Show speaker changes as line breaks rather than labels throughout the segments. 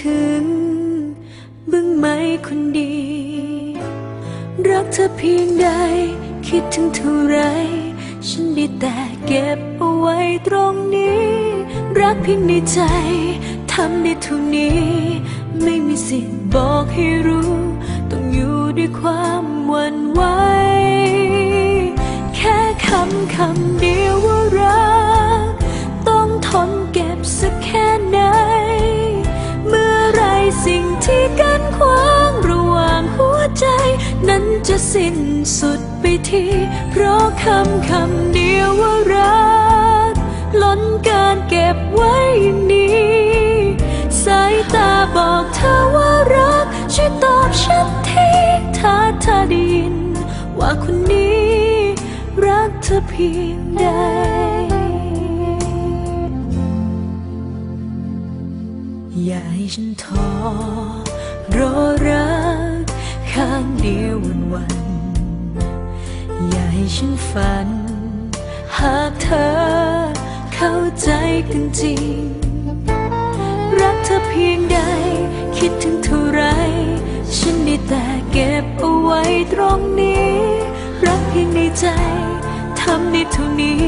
ถึงบ้างไหมคนดีรักเธอเพียงใดคิดถึงเท่าไรฉันได้แต่เก็บเอาไว้ตรงนี้รักเพียงในใจทำได้เท่านี้ไม่มีสิทธิ์บอกให้รู้ต้องอยู่ด้วยความหวั่นไหวแค่คำเดียวว่ารักต้องทนเก็บสักแค่ไหนเมื่อไรสิ่งที่กั้นขวางระหว่างหัวใจนั้นจะสิ้นสุดไปทีเพราะคำเดียวว่ารักล้นการเก็บไว้อย่างนี้สายตาบอกเธอว่ารักช่วยตอบฉันทีถ้าเธอได้ยินว่าคนนี้รักเธอเพียงใดอย่าให้ฉันท้อรอรักข้างเดียววันอย่าให้ฉันฝันหากเธอเข้าใจกันจริงรักเธอเพียงใดคิดถึงเท่าไรฉันได้แต่เก็บเอาไว้ตรงนี้รักเพียงในใจทำได้เท่านี้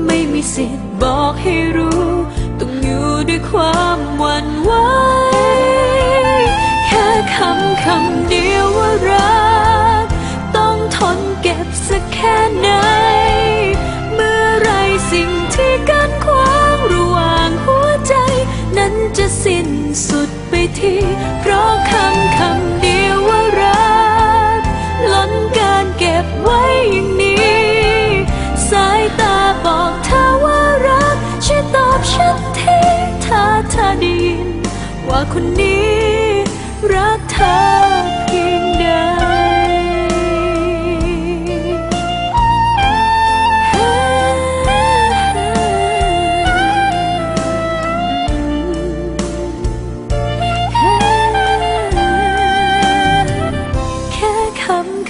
ไม่มีสิทธิ์บอกให้รู้ต้องอยู่ด้วยความหวั่นไหวแค่คำเดียวว่ารักต้องทนเก็บสักแค่ไหนเมื่อไรสิ่งที่กั้นขวางระหว่างหัวใจนั้นจะสิ้นสุดไปทีเพราะคำเดียวว่ารักล้นการเก็บไว้อย่างนี้สายตาบอกเธอว่ารักช่วยตอบฉันทีถ้าเธอได้ยินว่าคนนี้รักเธอเพียงใด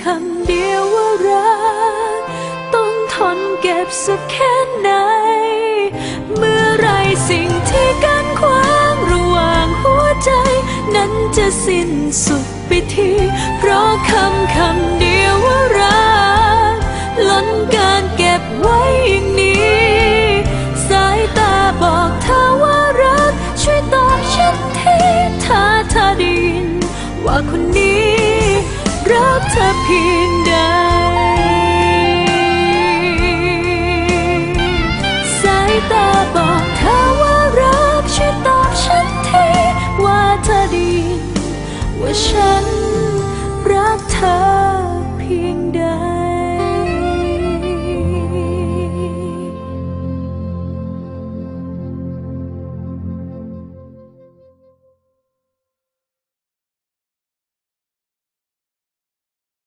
คำเดียวว่ารักต้องทนเก็บสักแค่ไหนเมื่อไรสิ่งที่กั้นขวางระหว่างหัวใจนั้นจะสิ้นสุดไปทีเพราะคำเดียวว่ารักล้นการเก็บไว้อย่างนี้สายตาบอกเธอว่ารักช่วยตอบฉันทีถ้าเธอได้ยินว่าคนนี้รักเธอเพียงใดสายตาบอกเธอว่ารักช่วยตอบฉันทีว่าเธอได้ยินว่าฉันรักเธอ